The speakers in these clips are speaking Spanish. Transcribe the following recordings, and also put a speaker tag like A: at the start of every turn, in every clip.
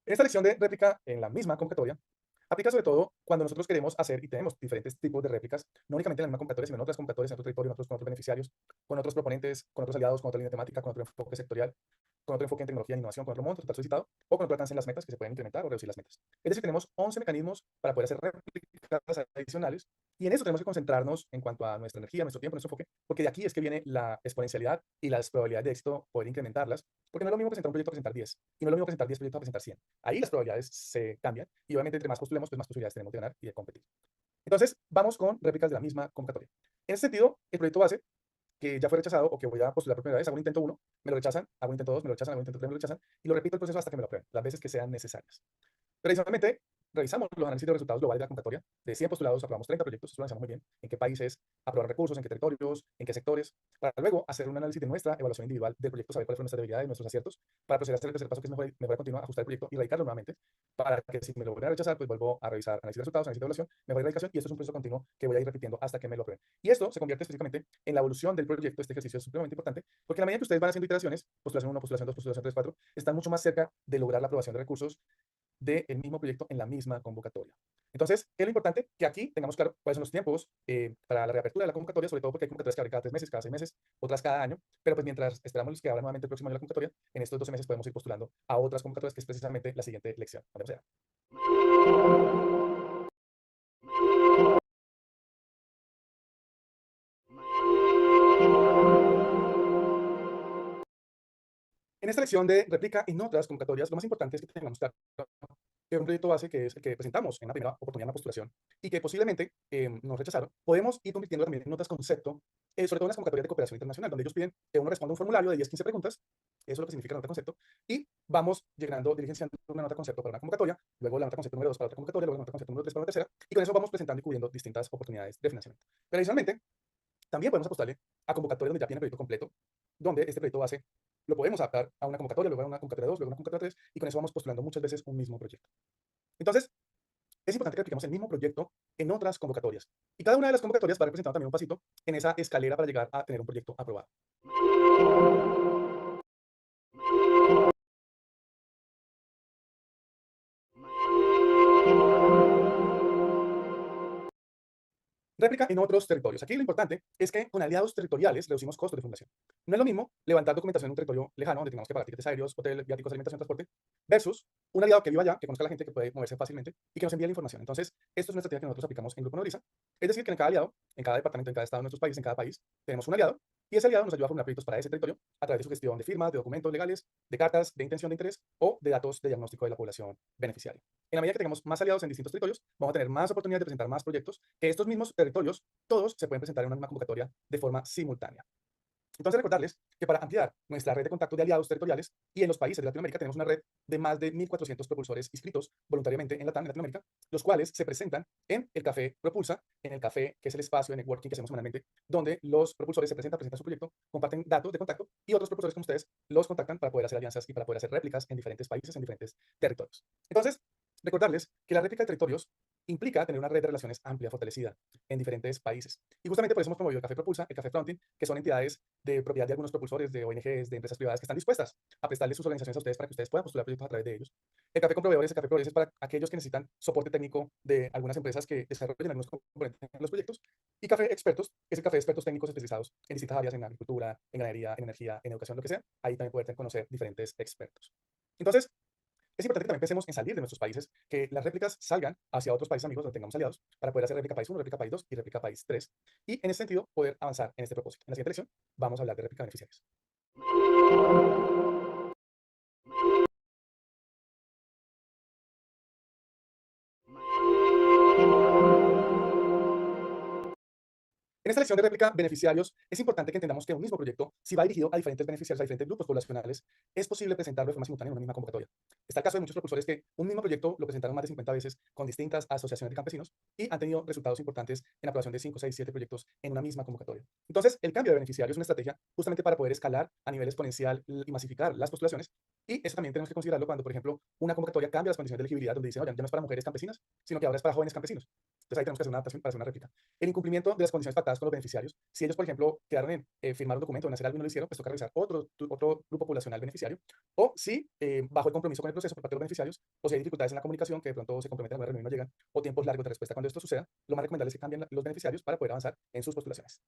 A: Esta lección de réplica en la misma convocatoria aplica sobre todo cuando nosotros queremos hacer y tenemos diferentes tipos de réplicas, no únicamente en la misma convocatoria, sino en otras convocatorias, en otro territorio, con otros beneficiarios, con otros proponentes, con otros aliados, con otra línea temática, con otro enfoque sectorial, con otro enfoque en tecnología e innovación, con otro monto total solicitado, o con otro alcance en las metas que se pueden incrementar o reducir las metas. Es decir, tenemos 11 mecanismos para poder hacer réplicas adicionales, y en eso tenemos que concentrarnos en cuanto a nuestra energía, nuestro tiempo, nuestro enfoque, porque de aquí es que viene la exponencialidad y las probabilidades de éxito, poder incrementarlas, porque no es lo mismo presentar un proyecto a presentar 10, y no es lo mismo presentar 10 proyectos a presentar 100. Ahí las probabilidades se cambian, y obviamente entre más postulemos, pues más posibilidades tenemos de ganar y de competir. Entonces, vamos con réplicas de la misma convocatoria. En ese sentido, el proyecto base, que ya fue rechazado o que voy a postular por primera vez, hago un intento 1, me lo rechazan, hago un intento 2, me lo rechazan, hago un intento 3, me lo rechazan, y lo repito el proceso hasta que me lo aprueben, las veces que sean necesarias. Precisamente, revisamos los análisis de resultados globales de la convocatoria. De 100 postulados, aprobamos 30 proyectos, eso lo analizamos muy bien, en qué países, aprobar recursos, en qué territorios, en qué sectores, para luego hacer un análisis de nuestra evaluación individual del proyecto, saber cuáles fueron nuestras debilidades, nuestros aciertos, para proceder a hacer el tercer paso, que es mejor continuar, ajustar el proyecto y radicarlo nuevamente, para que si me lo vuelven a rechazar, pues vuelvo a revisar análisis de resultados, análisis de evaluación, mejor radicación, y esto es un proceso continuo que voy a ir repitiendo hasta que me lo aprueben. Y esto se convierte específicamente en la evolución del proyecto. Este ejercicio es supremamente importante, porque a la medida que ustedes van haciendo iteraciones, postulación 1, postulación 2, postulación 3, 4, están mucho más cerca de lograr la aprobación de recursos del mismo proyecto en la misma convocatoria. Entonces, es lo importante que aquí tengamos claro cuáles son los tiempos para la reapertura de la convocatoria, sobre todo porque hay convocatorias que abren cada 3 meses, cada 6 meses, otras cada año, pero pues mientras esperamos que abran nuevamente el próximo año la convocatoria, en estos 12 meses podemos ir postulando a otras convocatorias, que es precisamente la siguiente lección. Vamos allá. En esta lección de réplica en otras convocatorias, lo más importante es que tengamos claro que un proyecto base, que es el que presentamos en la primera oportunidad en la postulación, y que posiblemente nos rechazaron, podemos ir convirtiendo también en notas concepto, sobre todo en las convocatorias de cooperación internacional, donde ellos piden que uno responda un formulario de 10, 15 preguntas, eso es lo que significa la nota concepto, y vamos llegando, diligenciando una nota concepto para una convocatoria, luego la nota concepto número 2 para otra convocatoria, luego la nota concepto número 3 para la tercera, y con eso vamos presentando y cubriendo distintas oportunidades de financiamiento. Pero adicionalmente, también podemos apostarle a convocatorias donde ya tiene el proyecto completo, donde este proyecto base lo podemos adaptar a una convocatoria, luego a una convocatoria 2, luego a una convocatoria 3, y con eso vamos postulando muchas veces un mismo proyecto. Entonces, es importante que apliquemos el mismo proyecto en otras convocatorias. Y cada una de las convocatorias va representando también un pasito en esa escalera para llegar a tener un proyecto aprobado. Réplica en otros territorios. Aquí lo importante es que con aliados territoriales reducimos costos de fundación. No es lo mismo levantar documentación en un territorio lejano, donde tengamos que pagar tickets aéreos, hotel, viáticos, alimentación, transporte, versus un aliado que viva allá, que conozca a la gente, que puede moverse fácilmente y que nos envíe la información. Entonces, esto es una estrategia que nosotros aplicamos en Grupo Nodriza. Es decir, que en cada aliado, en cada departamento, en cada estado de nuestros países, en cada país, tenemos un aliado, y ese aliado nos ayuda a formular proyectos para ese territorio a través de su gestión de firmas, de documentos legales, de cartas de intención de interés o de datos de diagnóstico de la población beneficiaria. En la medida que tengamos más aliados en distintos territorios, vamos a tener más oportunidades de presentar más proyectos, que estos mismos territorios todos se pueden presentar en una misma convocatoria de forma simultánea. Entonces, recordarles que para ampliar nuestra red de contactos de aliados territoriales, y en los países de Latinoamérica tenemos una red de más de 1.400 propulsores inscritos voluntariamente en Latinoamérica, los cuales se presentan en el Café Propulsa, en el café, que es el espacio de networking que hacemos semanalmente, donde los propulsores se presentan su proyecto, comparten datos de contacto, y otros propulsores como ustedes los contactan para poder hacer alianzas y para poder hacer réplicas en diferentes países, en diferentes territorios. Entonces, recordarles que la réplica de territorios implica tener una red de relaciones amplia, fortalecida en diferentes países. Y justamente por eso hemos promovido el Café Propulsa, el Café Fronting, que son entidades de propiedad de algunos propulsores, de ONGs, de empresas privadas que están dispuestas a prestarles sus organizaciones a ustedes para que ustedes puedan postular proyectos a través de ellos. El Café con Proveedores, el Café Proveedores es para aquellos que necesitan soporte técnico de algunas empresas que desarrollen algunos componentes en los proyectos. Y Café Expertos es el café de expertos técnicos especializados en distintas áreas, en agricultura, en ganadería, en energía, en educación, lo que sea. Ahí también pueden conocer diferentes expertos. Entonces, es importante que también pensemos en salir de nuestros países, que las réplicas salgan hacia otros países amigos donde tengamos aliados, para poder hacer réplica país 1, réplica país 2 y réplica país 3. Y en ese sentido, poder avanzar en este propósito. En la siguiente lección vamos a hablar de réplica beneficiarios. En esta lección de réplica beneficiarios, es importante que entendamos que un mismo proyecto, si va dirigido a diferentes beneficiarios, a diferentes grupos poblacionales, es posible presentarlo de forma simultánea en una misma convocatoria. Está el caso de muchos propulsores que un mismo proyecto lo presentaron más de 50 veces con distintas asociaciones de campesinos y han tenido resultados importantes en la aprobación de 5, 6, 7 proyectos en una misma convocatoria. Entonces, el cambio de beneficiario es una estrategia justamente para poder escalar a nivel exponencial y masificar las postulaciones, Y eso también tenemos que considerarlo cuando, por ejemplo, una convocatoria cambia las condiciones de elegibilidad, donde dice, no, ya no es para mujeres campesinas, sino que ahora es para jóvenes campesinos. Entonces ahí tenemos que hacer una adaptación para hacer una réplica. El incumplimiento de las condiciones pactadas con los beneficiarios, si ellos, por ejemplo, quedaron en firmar un documento o en hacer algo y no lo hicieron, pues toca revisar otro grupo poblacional beneficiario, o si bajo el compromiso con el proceso por parte de los beneficiarios, o si hay dificultades en la comunicación que de pronto se comprometen a una reunión y no llegan, o tiempos largos de respuesta cuando esto suceda, lo más recomendable es que cambien los beneficiarios para poder avanzar en sus postulaciones.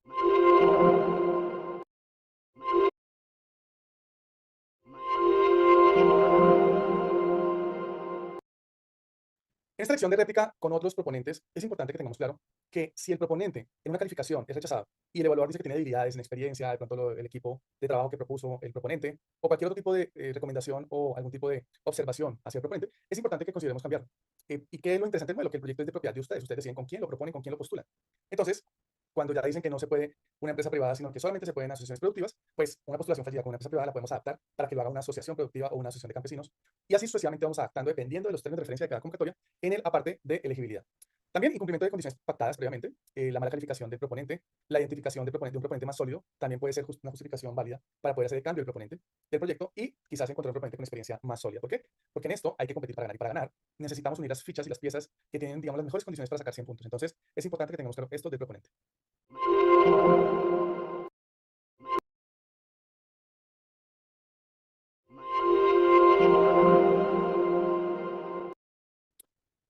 A: En esta lección de réplica con otros proponentes, es importante que tengamos claro que si el proponente en una calificación es rechazado y el evaluador dice que tiene debilidades en experiencia, de pronto el equipo de trabajo que propuso el proponente, o cualquier otro tipo de recomendación o algún tipo de observación hacia el proponente, es importante que consideremos cambiarlo. ¿Y qué es lo interesante del modelo? Que el proyecto es de propiedad de ustedes. Ustedes deciden con quién lo proponen, con quién lo postulan. Entonces, cuando ya dicen que no se puede una empresa privada, sino que solamente se pueden asociaciones productivas, pues una postulación fallida con una empresa privada la podemos adaptar para que lo haga una asociación productiva o una asociación de campesinos. Y así sucesivamente vamos adaptando dependiendo de los términos de referencia de cada convocatoria en el aparte de elegibilidad. También incumplimiento de condiciones pactadas previamente, la mala calificación del proponente, la identificación del proponente, de un proponente más sólido, también puede ser una justificación válida para poder hacer el cambio del proponente del proyecto y quizás encontrar un proponente con experiencia más sólida. ¿Por qué? Porque en esto hay que competir para ganar y para ganar necesitamos unir las fichas y las piezas que tienen, digamos, las mejores condiciones para sacar 100 puntos. Entonces, es importante que tengamos claro esto del proponente.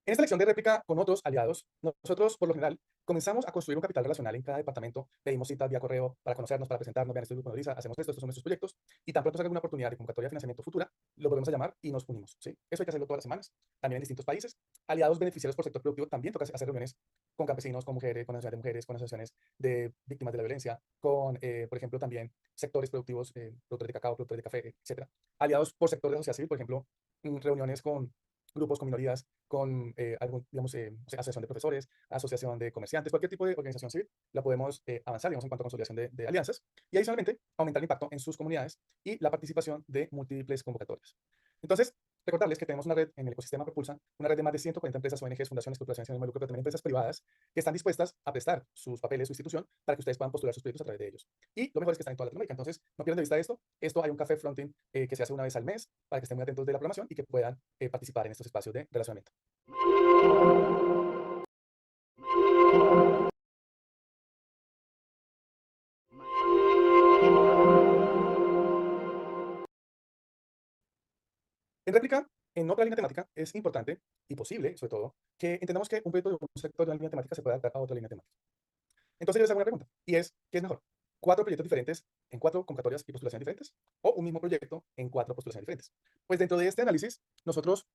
A: En esta lección de réplica con otros aliados, nosotros, por lo general, comenzamos a construir un capital relacional en cada departamento. Pedimos citas vía correo para conocernos, para presentarnos, vean, este grupo de hacemos esto, estos son nuestros proyectos, y tan pronto salga una oportunidad de convocatoria de financiamiento futura, lo volvemos a llamar y nos unimos, ¿sí? Eso hay que hacerlo todas las semanas, también en distintos países. Aliados beneficiarios por sector productivo, también toca hacer reuniones con campesinos, con mujeres, con asociaciones de mujeres, con asociaciones de víctimas de la violencia, con, por ejemplo, también sectores productivos, productores de cacao, productores de café, etcétera. Aliados por sector de la sociedad civil, por ejemplo, reuniones con grupos, con minorías, con algún, digamos, asociación de profesores, asociación de comerciantes, cualquier tipo de organización civil, la podemos avanzar, digamos, en cuanto a consolidación de alianzas y adicionalmente aumentar el impacto en sus comunidades y la participación de múltiples convocatorias. Entonces, recordarles que tenemos una red en el ecosistema Propulsa, una red de más de 140 empresas, ONGs, fundaciones, corporaciones sin ánimo de lucro, pero también empresas privadas que están dispuestas a prestar sus papeles, su institución, para que ustedes puedan postular sus proyectos a través de ellos. Y lo mejor es que están en toda Latinoamérica. Entonces, no pierdan de vista esto. Esto hay un café fronting que se hace una vez al mes para que estén muy atentos de la programación y que puedan participar en estos espacios de relacionamiento. En réplica, en otra línea temática, es importante y posible, sobre todo, que entendamos que un proyecto de un sector de una línea temática se puede adaptar a otra línea temática. Entonces yo les hago una pregunta, y es, ¿qué es mejor? ¿Cuatro proyectos diferentes en cuatro convocatorias y postulaciones diferentes? ¿O un mismo proyecto en cuatro postulaciones diferentes? Pues dentro de este análisis, nosotros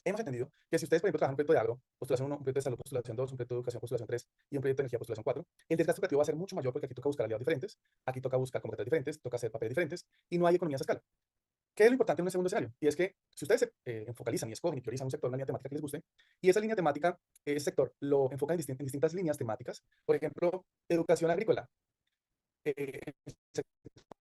A: hemos entendido que si ustedes, por ejemplo, trabajan un proyecto de agro, postulación 1, un proyecto de salud, postulación 2, un proyecto de educación, postulación 3 y un proyecto de energía, postulación 4, el desgaste educativo va a ser mucho mayor porque aquí toca buscar aliados diferentes, aquí toca buscar convocatorias diferentes, toca hacer papeles diferentes y no hay economías a escala. ¿Qué es lo importante en un segundo escenario? Y es que si ustedes se focalizan y escogen y priorizan un sector, una línea temática que les guste, y esa línea temática, ese sector lo enfocan en distintas líneas temáticas, por ejemplo, educación agrícola, el sector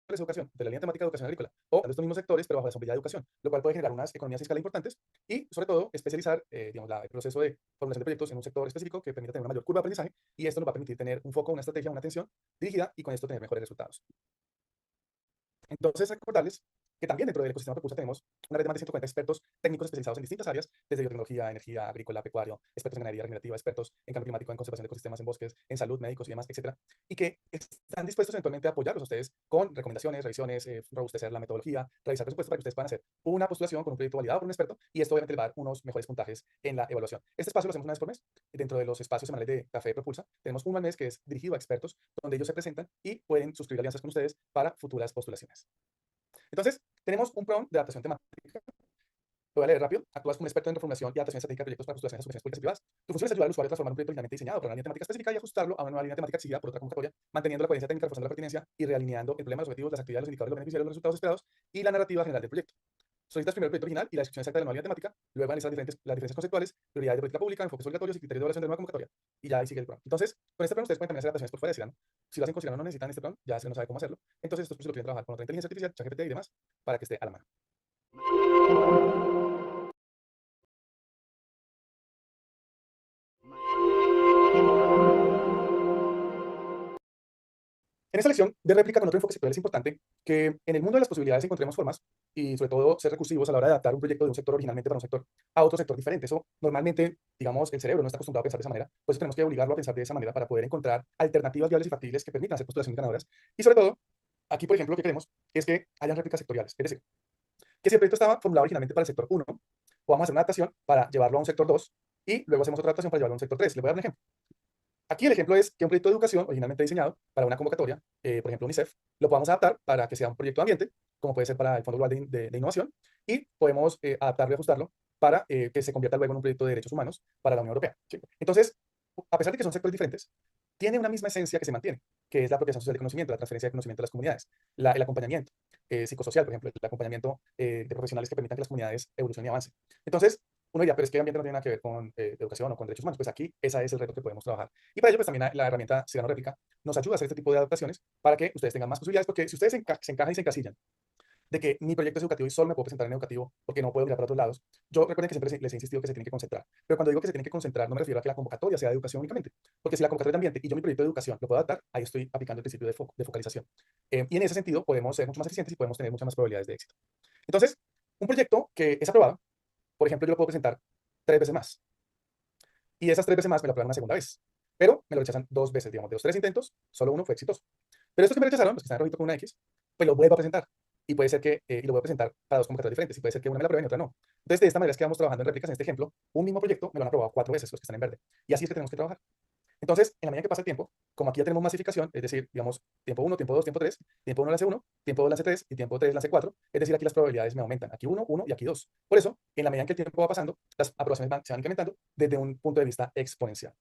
A: de educación, de la línea temática de educación agrícola, o de estos mismos sectores, pero bajo la sombrilla de educación, lo cual puede generar unas economías a escala importantes y, sobre todo, especializar digamos, el proceso de formulación de proyectos en un sector específico que permita tener una mayor curva de aprendizaje y esto nos va a permitir tener un foco, una estrategia, una atención dirigida y con esto tener mejores resultados. Entonces, recordarles que también dentro del ecosistema Propulsa tenemos una red de más de 140 expertos técnicos especializados en distintas áreas, desde biotecnología, energía, agrícola, pecuario, expertos en ganadería regenerativa, expertos en cambio climático, en conservación de ecosistemas, en bosques, en salud, médicos y demás, etcétera, y que están dispuestos eventualmente a apoyarlos a ustedes con recomendaciones, revisiones, robustecer la metodología, realizar presupuestos para que ustedes puedan hacer una postulación con un proyecto validado por un experto y esto obviamente les va a dar unos mejores puntajes en la evaluación. Este espacio lo hacemos una vez por mes. Dentro de los espacios semanales de Café Propulsa, tenemos uno al mes que es dirigido a expertos, donde ellos se presentan y pueden suscribir alianzas con ustedes para futuras postulaciones. Entonces, tenemos un prompt de adaptación temática. Lo voy a leer rápido. Actúas como experto en reformulación y adaptación estratégica de proyectos para postulaciones a soluciones públicas y privadas. Tu función es ayudar al usuario a transformar un proyecto originalmente diseñado para una línea temática específica y ajustarlo a una nueva línea temática exigida por otra convocatoria, manteniendo la coherencia técnica, reforzando la pertinencia y realineando el problema, los objetivos, las actividades, los indicadores, los beneficiarios, los resultados esperados y la narrativa general del proyecto. Solicitas primero el proyecto original y la descripción exacta de la nueva línea temática, luego analizar las diferencias conceptuales, prioridades de política pública, enfoques obligatorios y criterios de evaluación de nueva convocatoria. Y ya ahí sigue el plan. Entonces, con este plan ustedes pueden también hacer adaptaciones por fuera de Cyrano. Si lo hacen con Cyrano no necesitan este plan, ya se no sabe cómo hacerlo. Entonces, estos procesos lo quieren trabajar con otra inteligencia artificial, ChatGPT y demás, para que esté a la mano. En esta lección de réplica con otro enfoque sectorial es importante que en el mundo de las posibilidades encontremos formas y sobre todo ser recursivos a la hora de adaptar un proyecto de un sector originalmente para un sector a otro sector diferente. Eso normalmente, digamos, el cerebro no está acostumbrado a pensar de esa manera, por eso tenemos que obligarlo a pensar de esa manera para poder encontrar alternativas viables y factibles que permitan hacer postulaciones ganadoras. Y sobre todo, aquí, por ejemplo, lo que queremos es que hayan réplicas sectoriales. Es decir, que si el proyecto estaba formulado originalmente para el sector 1, podamos hacer una adaptación para llevarlo a un sector 2 y luego hacemos otra adaptación para llevarlo a un sector 3. Le voy a dar un ejemplo. Aquí el ejemplo es que un proyecto de educación originalmente diseñado para una convocatoria, por ejemplo UNICEF, lo podamos adaptar para que sea un proyecto de ambiente, como puede ser para el Fondo Global de Innovación, y podemos adaptarlo y ajustarlo para que se convierta luego en un proyecto de derechos humanos para la Unión Europea. ¿Sí? Entonces, a pesar de que son sectores diferentes, tiene una misma esencia que se mantiene, que es la apropiación social de conocimiento, la transferencia de conocimiento a las comunidades, el acompañamiento psicosocial, por ejemplo, el acompañamiento de profesionales que permitan que las comunidades evolucionen y avancen. Entonces, uno diría, pero es que el ambiente no tiene nada que ver con educación o con derechos humanos. Pues aquí ese es el reto que podemos trabajar. Y para ello, pues también la herramienta Cyrano Réplica nos ayuda a hacer este tipo de adaptaciones para que ustedes tengan más posibilidades, porque si ustedes se encajan y se encasillan de que mi proyecto es educativo y solo me puedo presentar en educativo porque no puedo mirar para otros lados, yo recuerden que siempre les he insistido que se tienen que concentrar. Pero cuando digo que se tienen que concentrar, no me refiero a que la convocatoria sea de educación únicamente, porque si la convocatoria es de ambiente y yo mi proyecto de educación lo puedo adaptar, ahí estoy aplicando el principio de focalización. Y en ese sentido podemos ser mucho más eficientes y podemos tener muchas más probabilidades de éxito. Entonces, un proyecto que es aprobado, por ejemplo, yo lo puedo presentar 3 veces más. Y esas 3 veces más me lo aprueban una segunda vez. Pero me lo rechazan 2 veces, digamos, de los 3 intentos, solo uno fue exitoso. Pero estos que me rechazaron, los que están en rojito con una X, pues lo vuelvo a presentar. Y puede ser que, y lo voy a presentar para 2 convocatorias diferentes, y puede ser que una me la aprueben y otra no. Entonces, de esta manera es que vamos trabajando en réplicas. En este ejemplo, un mismo proyecto me lo han aprobado 4 veces, los que están en verde. Y así es que tenemos que trabajar. Entonces, en la medida que pasa el tiempo, como aquí ya tenemos masificación, es decir, digamos, tiempo 1, tiempo 2, tiempo 3, tiempo 1 lance 1, tiempo 2 lance 3 y tiempo 3 lance 4, es decir, aquí las probabilidades me aumentan. Aquí 1, 1 y aquí 2. Por eso, en la medida en que el tiempo va pasando, las aprobaciones se van incrementando desde un punto de vista exponencial.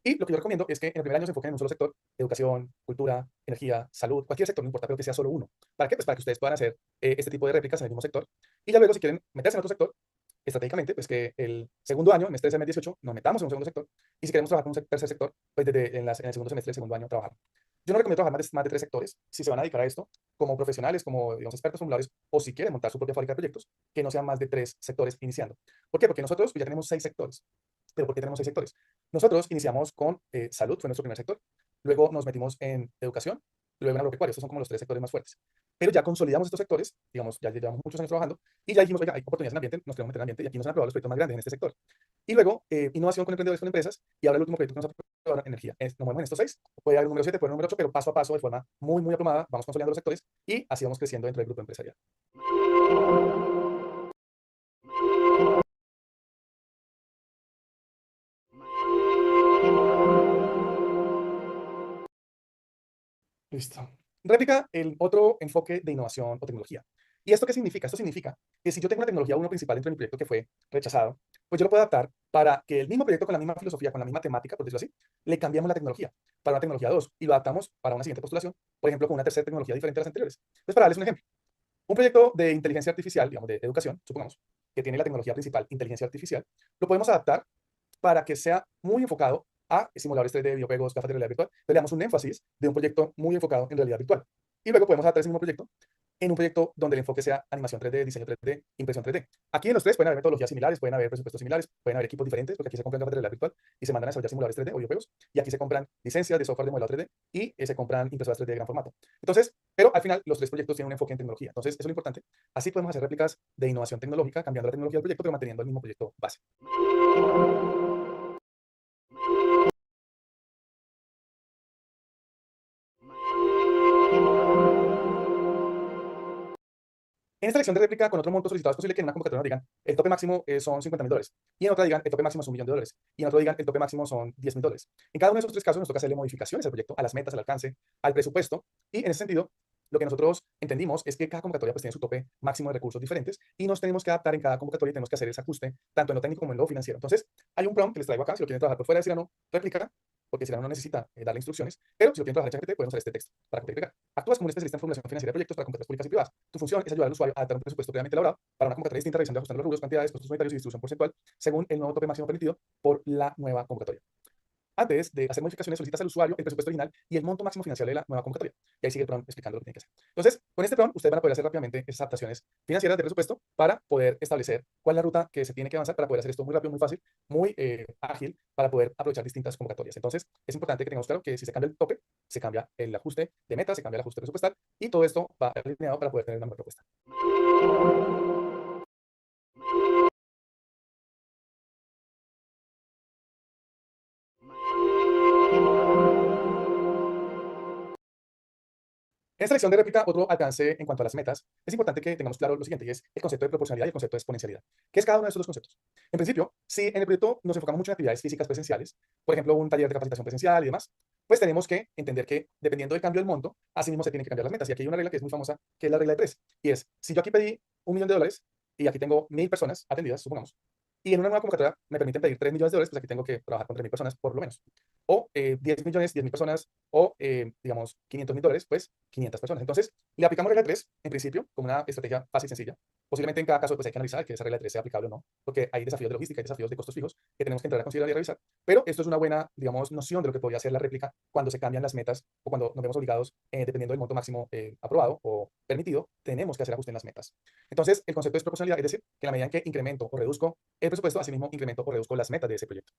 A: Y lo que yo recomiendo es que en el primer año se enfoquen en un solo sector: educación, cultura, energía, salud, cualquier sector, no importa, pero que sea solo uno. ¿Para qué? Pues para que ustedes puedan hacer este tipo de réplicas en el mismo sector. Y ya luego, si quieren meterse en otro sector, estratégicamente, pues que el segundo año, mes 13, mes 18, nos metamos en un segundo sector. Y si queremos trabajar con un tercer sector, pues desde en el segundo semestre del segundo año trabajar. Yo no recomiendo trabajar más de 3 sectores si se van a dedicar a esto, como profesionales, como digamos, expertos formularios, o si quieren montar su propia fábrica de proyectos, que no sean más de 3 sectores iniciando. ¿Por qué? Porque nosotros pues, ya tenemos 6 sectores. ¿Pero por qué tenemos 6 sectores? Nosotros iniciamos con salud, fue nuestro primer sector. Luego nos metimos en educación, luego en agropecuario. Estos son como los 3 sectores más fuertes. Pero ya consolidamos estos sectores, digamos, ya llevamos muchos años trabajando, y ya dijimos, oiga, hay oportunidades en ambiente, nos queremos meter en ambiente, y aquí nos han aprobado los proyectos más grandes en este sector. Y luego, innovación con emprendedores, con empresas, y ahora el último proyecto que nos aprobaron, energía. Nos movemos en estos 6, puede haber un número 7, puede haber un número 8, pero paso a paso, de forma muy, muy aplomada, vamos consolidando los sectores, y así vamos creciendo dentro del grupo empresarial. Listo. Réplica el otro enfoque de innovación o tecnología. ¿Y esto qué significa? Esto significa que si yo tengo una tecnología uno principal dentro de mi proyecto que fue rechazado, pues yo lo puedo adaptar para que el mismo proyecto con la misma filosofía, con la misma temática, por decirlo así, le cambiamos la tecnología para una tecnología 2 y lo adaptamos para una siguiente postulación, por ejemplo, con una tercera tecnología diferente a las anteriores. Entonces, para darles un ejemplo, un proyecto de inteligencia artificial, digamos, de educación, supongamos, que tiene la tecnología principal, inteligencia artificial, lo podemos adaptar para que sea muy enfocado a simuladores 3D, videojuegos, gafas de realidad virtual. Entonces le damos un énfasis de un proyecto muy enfocado en realidad virtual. Y luego podemos adaptar ese mismo proyecto en un proyecto donde el enfoque sea animación 3D, diseño 3D, impresión 3D. Aquí en los tres pueden haber metodologías similares, pueden haber presupuestos similares, pueden haber equipos diferentes, porque aquí se compran gafas de realidad virtual y se mandan a desarrollar simuladores 3D o videojuegos, y aquí se compran licencias de software de modelado 3D y se compran impresoras 3D de gran formato. Entonces, pero al final los 3 proyectos tienen un enfoque en tecnología. Entonces, eso es lo importante. Así podemos hacer réplicas de innovación tecnológica, cambiando la tecnología del proyecto, pero manteniendo el mismo proyecto base. En esta lección de réplica con otro monto solicitado es posible que en una convocatoria nos digan el tope máximo son $50.000, y en otra digan el tope máximo es $1.000.000, y en otro digan el tope máximo son $10.000. En cada uno de esos 3 casos nos toca hacerle modificaciones al proyecto, a las metas, al alcance, al presupuesto, y en ese sentido, lo que nosotros entendimos es que cada convocatoria pues, tiene su tope máximo de recursos diferentes y nos tenemos que adaptar en cada convocatoria y tenemos que hacer ese ajuste tanto en lo técnico como en lo financiero. Entonces, hay un prompt que les traigo acá, si lo quieren trabajar por fuera de Cyrano, réplica, porque Cyrano no necesita darle instrucciones, pero si lo quieren trabajar en ChatGPT, podemos usar este texto para copiar y pegar. Actúas como un especialista en formulación financiera de proyectos para convocatorias públicas y privadas. Tu función es ayudar al usuario a adaptar un presupuesto previamente elaborado para una convocatoria distinta, revisando y ajustando los rubros, cantidades, costos unitarios y distribución porcentual según el nuevo tope máximo permitido por la nueva convocatoria. Antes de hacer modificaciones, solicitas al usuario el presupuesto original y el monto máximo financiero de la nueva convocatoria. Y ahí sigue el PRON explicando lo que tiene que hacer. Entonces, con este PRON, ustedes van a poder hacer rápidamente esas adaptaciones financieras de presupuesto para poder establecer cuál es la ruta que se tiene que avanzar para poder hacer esto muy rápido, muy fácil, muy ágil, para poder aprovechar distintas convocatorias. Entonces, es importante que tengamos claro que si se cambia el tope, se cambia el ajuste de meta, se cambia el ajuste presupuestal y todo esto va alineado para poder tener una mejor propuesta. En esta lección de réplica, otro alcance en cuanto a las metas, es importante que tengamos claro lo siguiente, y es el concepto de proporcionalidad y el concepto de exponencialidad. ¿Qué es cada uno de estos dos conceptos? En principio, si en el proyecto nos enfocamos mucho en actividades físicas presenciales, por ejemplo, un taller de capacitación presencial y demás, pues tenemos que entender que dependiendo del cambio del monto, así mismo se tienen que cambiar las metas. Y aquí hay una regla que es muy famosa, que es la regla de tres. Y es, si yo aquí pedí $1.000.000 y aquí tengo 1.000 personas atendidas, supongamos, y en una nueva convocatoria me permiten pedir $3.000.000, pues aquí tengo que trabajar con 3.000 personas por lo menos. O 10 millones, 10.000 personas, o digamos $500.000, pues 500 personas. Entonces, le aplicamos regla 3, en principio, como una estrategia fácil y sencilla. Posiblemente en cada caso pues hay que analizar que esa regla 3 sea aplicable o no, porque hay desafíos de logística, hay desafíos de costos fijos que tenemos que entrar a considerar y a revisar. Pero esto es una buena, digamos, noción de lo que podría ser la réplica cuando se cambian las metas o cuando nos vemos obligados, dependiendo del monto máximo aprobado o permitido, tenemos que hacer ajuste en las metas. Entonces, el concepto es proporcionalidad, es decir, que en la medida en que incremento o reduzco el presupuesto, asimismo incremento o reduzco las metas de ese proyecto.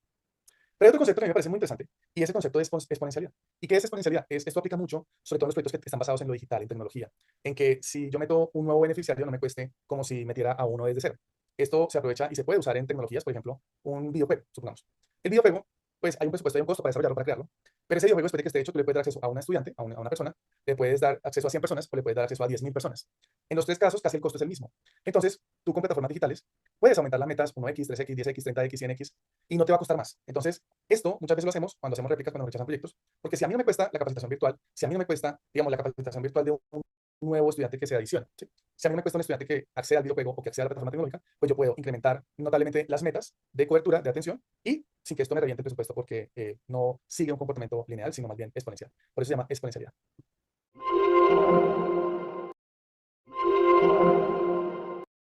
A: Pero hay otro concepto que a mí me parece muy interesante y es el concepto de exponencialidad. ¿Y qué es exponencialidad? Esto aplica mucho, sobre todo en los proyectos que están basados en lo digital, en tecnología, en que si yo meto un nuevo beneficiario no me cueste como si metiera a uno desde cero. Esto se aprovecha y se puede usar en tecnologías, por ejemplo, un videojuego, supongamos. El videojuego, pues hay un presupuesto, hay un costo para desarrollarlo, para crearlo, pero ese videojuego, después de que esté hecho, tú le puedes dar acceso a un estudiante, a una persona, le puedes dar acceso a 100 personas o le puedes dar acceso a 10.000 personas. En los tres casos, casi el costo es el mismo. Entonces, tú con plataformas digitales puedes aumentar las metas 1x, 3x, 10x, 30x, 100x y no te va a costar más. Entonces, esto muchas veces lo hacemos cuando hacemos réplicas, cuando rechazan proyectos, porque si a mí no me cuesta la capacitación virtual, si a mí no me cuesta, digamos, la capacitación virtual de un nuevo estudiante que se adiciona, ¿sí? Si a mí me cuesta un estudiante que acceda al videojuego o que acceda a la plataforma tecnológica, pues yo puedo incrementar notablemente las metas de cobertura, de atención, y sin que esto me reviente el presupuesto porque no sigue un comportamiento lineal, sino más bien exponencial. Por eso se llama exponencialidad.